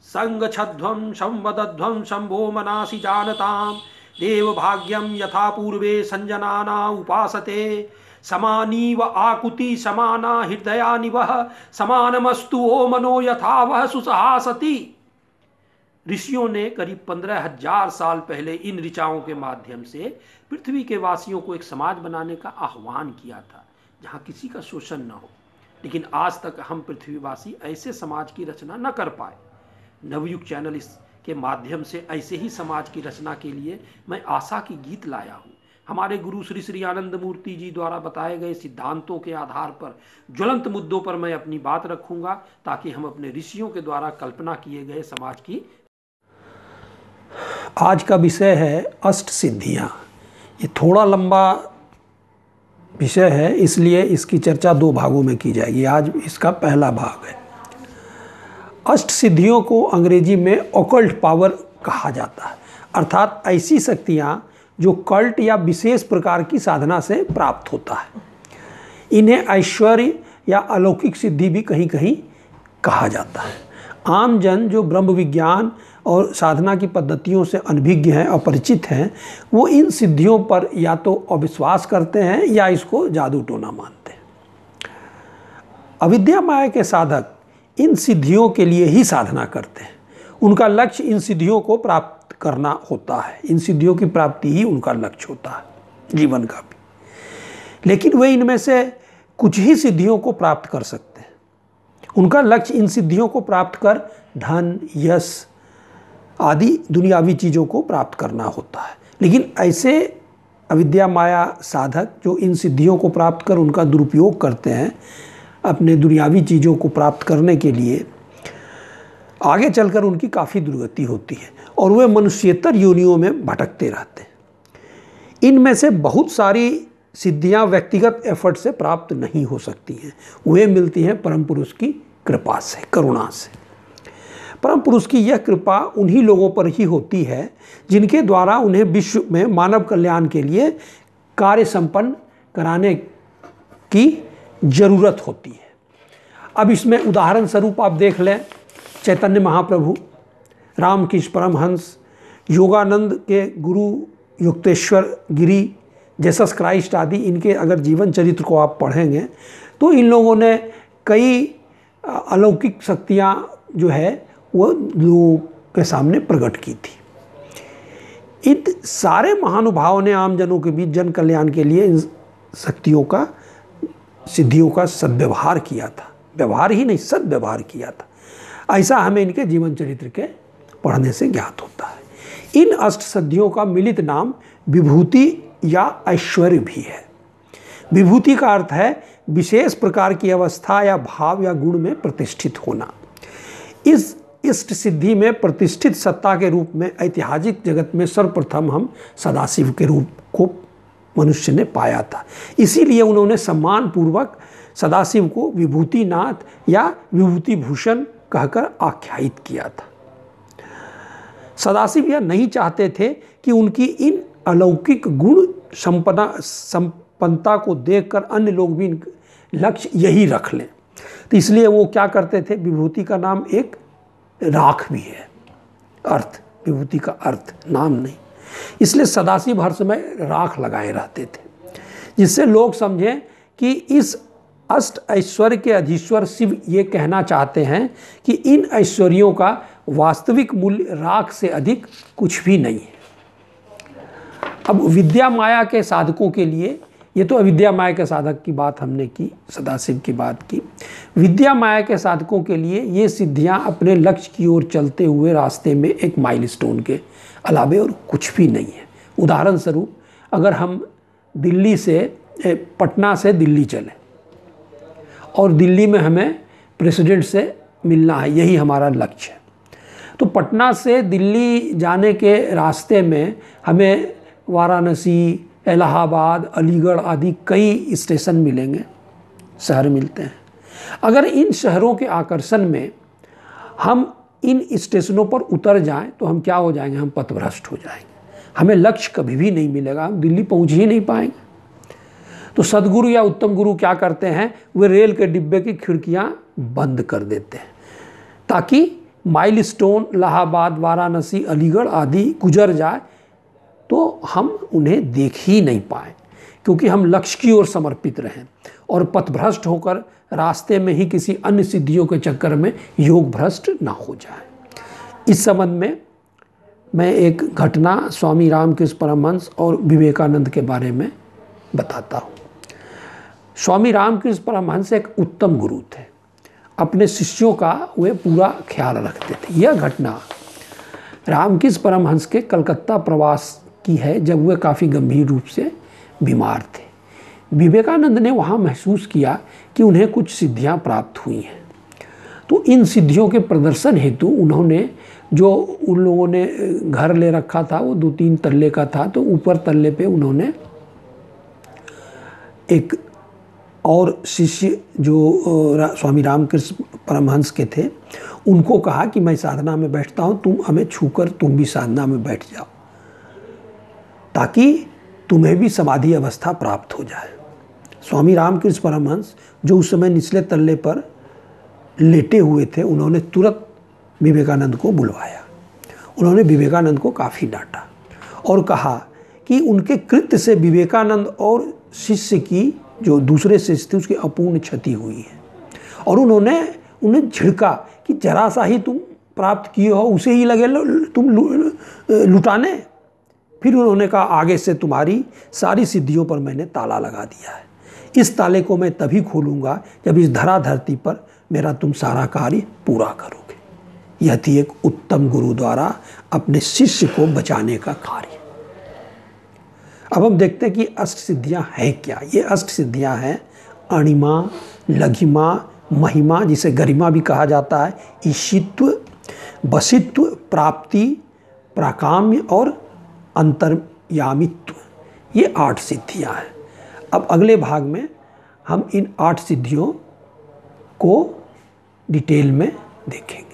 संगच्छध्वं संवदध्वं शंभो मनासि जानतां देव भाग्यम यथा पूर्वे संजनाना उपासते समानीव आकुति समाना हृदयानिवह समानमस्तु ओ मनो यथा वह सुसहासति। ऋषियों ने करीब 15,000 साल पहले इन ऋचाओं के माध्यम से पृथ्वी के वासियों को एक समाज बनाने का आह्वान किया था जहां किसी का शोषण न हो। लेकिन आज तक हम पृथ्वीवासी ऐसे समाज की रचना न कर पाए। नवयुग चैनल इसके माध्यम से ऐसे ही समाज की रचना के लिए मैं आशा की गीत लाया हूँ। हमारे गुरु श्री श्री आनंद मूर्ति जी द्वारा बताए गए सिद्धांतों के आधार पर ज्वलंत मुद्दों पर मैं अपनी बात रखूंगा ताकि हम अपने ऋषियों के द्वारा कल्पना किए गए समाज की। आज का विषय है अष्ट सिद्धियाँ। ये थोड़ा लंबा विषय है, इसलिए इसकी चर्चा 2 भागों में की जाएगी। आज इसका पहला भाग है। अष्ट सिद्धियों को अंग्रेजी में ऑकल्ट पावर कहा जाता है, अर्थात ऐसी शक्तियाँ जो कल्ट या विशेष प्रकार की साधना से प्राप्त होता है। इन्हें ऐश्वर्य या अलौकिक सिद्धि भी कहीं कहीं कहा जाता है। आम जन जो ब्रह्म विज्ञान और साधना की पद्धतियों से अनभिज्ञ हैं, अपरिचित हैं, वो इन सिद्धियों पर या तो अविश्वास करते हैं या इसको जादू टोना मानते हैं। अविद्या माया के साधक इन सिद्धियों के लिए ही साधना करते हैं। उनका लक्ष्य इन सिद्धियों को प्राप्त करना होता है। इन सिद्धियों की प्राप्ति ही उनका लक्ष्य होता है जीवन का भी। लेकिन वे इनमें से कुछ ही सिद्धियों को प्राप्त कर सकते हैं। उनका लक्ष्य इन सिद्धियों को प्राप्त कर धन, यश आदि दुनियावी चीज़ों को प्राप्त करना होता है। लेकिन ऐसे अविद्या माया साधक जो इन सिद्धियों को प्राप्त कर उनका दुरुपयोग करते हैं अपने दुनियावी चीज़ों को प्राप्त करने के लिए, आगे चलकर उनकी काफ़ी दुर्गति होती है और वे मनुष्येतर योनियों में भटकते रहते हैं। इनमें से बहुत सारी सिद्धियां व्यक्तिगत एफर्ट से प्राप्त नहीं हो सकती हैं। वे मिलती हैं परम पुरुष की कृपा से, करुणा से। परम पुरुष की यह कृपा उन्हीं लोगों पर ही होती है जिनके द्वारा उन्हें विश्व में मानव कल्याण के लिए कार्य संपन्न कराने की जरूरत होती है। अब इसमें उदाहरण स्वरूप आप देख लें, चैतन्य महाप्रभु, रामकृष्ण परमहंस, योगानंद के गुरु युक्तेश्वर गिरी, जेसस क्राइस्ट आदि, इनके अगर जीवन चरित्र को आप पढ़ेंगे तो इन लोगों ने कई अलौकिक शक्तियाँ जो है वो लोगों के सामने प्रकट की थी। इन सारे महानुभावों ने आम जनों के बीच जन कल्याण के लिए इन शक्तियों का, सिद्धियों का सद्व्यवहार किया था। व्यवहार ही नहीं, सद्व्यवहार किया था। ऐसा हमें इनके जीवन चरित्र के पढ़ने से ज्ञात होता है। इन अष्ट सिद्धियों का मिलित नाम विभूति या ऐश्वर्य भी है। विभूति का अर्थ है विशेष प्रकार की अवस्था या भाव या गुण में प्रतिष्ठित होना। इस इष्ट सिद्धि में प्रतिष्ठित सत्ता के रूप में ऐतिहासिक जगत में सर्वप्रथम हम सदाशिव के रूप को मनुष्य ने पाया था। इसीलिए उन्होंने सम्मान पूर्वक सदाशिव को विभूतिनाथ या विभूति भूषण कहकर आख्यायित किया था। सदाशिव यह नहीं चाहते थे कि उनकी इन अलौकिक गुण संपन्नता को देखकर अन्य लोग भी लक्ष्य यही रख लें। तो इसलिए वो क्या करते थे, विभूति का नाम एक राख भी है, अर्थ, विभूति का अर्थ नाम नहीं, इसलिए सदाशिव हर समय राख लगाए रहते थे, जिससे लोग समझें कि इस अष्ट ऐश्वर्य के अधीश्वर शिव ये कहना चाहते हैं कि इन ऐश्वर्यों का वास्तविक मूल्य राख से अधिक कुछ भी नहीं है। अब विद्या माया के साधकों के लिए, ये तो अविद्या माया के साधक की बात हमने की, सदाशिव की बात की। विद्या माया के साधकों के लिए ये सिद्धियां अपने लक्ष्य की ओर चलते हुए रास्ते में एक माइलस्टोन के अलावे और कुछ भी नहीं है। उदाहरण स्वरूप अगर हम दिल्ली से, पटना से दिल्ली चलें और दिल्ली में हमें प्रेसिडेंट से मिलना है, यही हमारा लक्ष्य है, तो पटना से दिल्ली जाने के रास्ते में हमें वाराणसी, इलाहाबाद, अलीगढ़ आदि कई स्टेशन मिलेंगे, शहर मिलते हैं। अगर इन शहरों के आकर्षण में हम इन स्टेशनों पर उतर जाएं तो हम क्या हो जाएंगे, हम पथभ्रष्ट हो जाएंगे, हमें लक्ष्य कभी भी नहीं मिलेगा, हम दिल्ली पहुंच ही नहीं पाएंगे। तो सदगुरु या उत्तम गुरु क्या करते हैं, वे रेल के डिब्बे की खिड़कियां बंद कर देते हैं ताकि माइलस्टोन इलाहाबाद, वाराणसी, अलीगढ़ आदि गुजर जाए तो हम उन्हें देख ही नहीं पाए, क्योंकि हम लक्ष्य की ओर समर्पित रहें और पथभ्रष्ट होकर रास्ते में ही किसी अन्य सिद्धियों के चक्कर में योग भ्रष्ट ना हो जाए। इस संबंध में मैं एक घटना स्वामी रामकृष्ण परमहंस और विवेकानंद के बारे में बताता हूँ। स्वामी रामकृष्ण परमहंस एक उत्तम गुरु थे, अपने शिष्यों का वे पूरा ख्याल रखते थे। यह घटना रामकृष्ण परमहंस के कलकत्ता प्रवास की है, जब वे काफ़ी गंभीर रूप से बीमार थे। विवेकानंद ने वहाँ महसूस किया कि उन्हें कुछ सिद्धियाँ प्राप्त हुई हैं, तो इन सिद्धियों के प्रदर्शन हेतु उन्होंने, जो उन लोगों ने घर ले रखा था वो 2-3 तल्ले का था, तो ऊपर तल्ले पे उन्होंने एक और शिष्य जो स्वामी रामकृष्ण परमहंस के थे उनको कहा कि मैं साधना में बैठता हूँ, तुम हमें छूकर तुम भी साधना में बैठ जाओ, ताकि तुम्हें भी समाधि अवस्था प्राप्त हो जाए। स्वामी रामकृष्ण परमहंस जो उस समय निचले तल्ले पर लेटे हुए थे, उन्होंने तुरंत विवेकानंद को बुलवाया। उन्होंने विवेकानंद को काफ़ी डांटा और कहा कि उनके कृत्य से विवेकानंद और शिष्य की, जो दूसरे शिष्य थे, उसकी अपूर्ण क्षति हुई है। और उन्होंने उन्हें झिड़का कि जरा सा ही तुम प्राप्त किए हो उसे ही लगे तुम लुटाने। फिर उन्होंने कहा आगे से तुम्हारी सारी सिद्धियों पर मैंने ताला लगा दिया है, इस ताले को मैं तभी खोलूँगा जब इस धरा धरती पर मेरा तुम सारा कार्य पूरा करोगे। यह थी एक उत्तम गुरु द्वारा अपने शिष्य को बचाने का कार्य। अब हम देखते हैं कि अष्ट सिद्धियाँ हैं क्या। ये अष्ट सिद्धियाँ हैं अणिमा, लघिमा, महिमा, जिसे गरिमा भी कहा जाता है, ईशित्व, वशित्व, प्राप्ति, प्राकाम्य और अंतर्यामित्व। ये 8 सिद्धियाँ हैं। अब अगले भाग में हम इन 8 सिद्धियों को डिटेल में देखेंगे।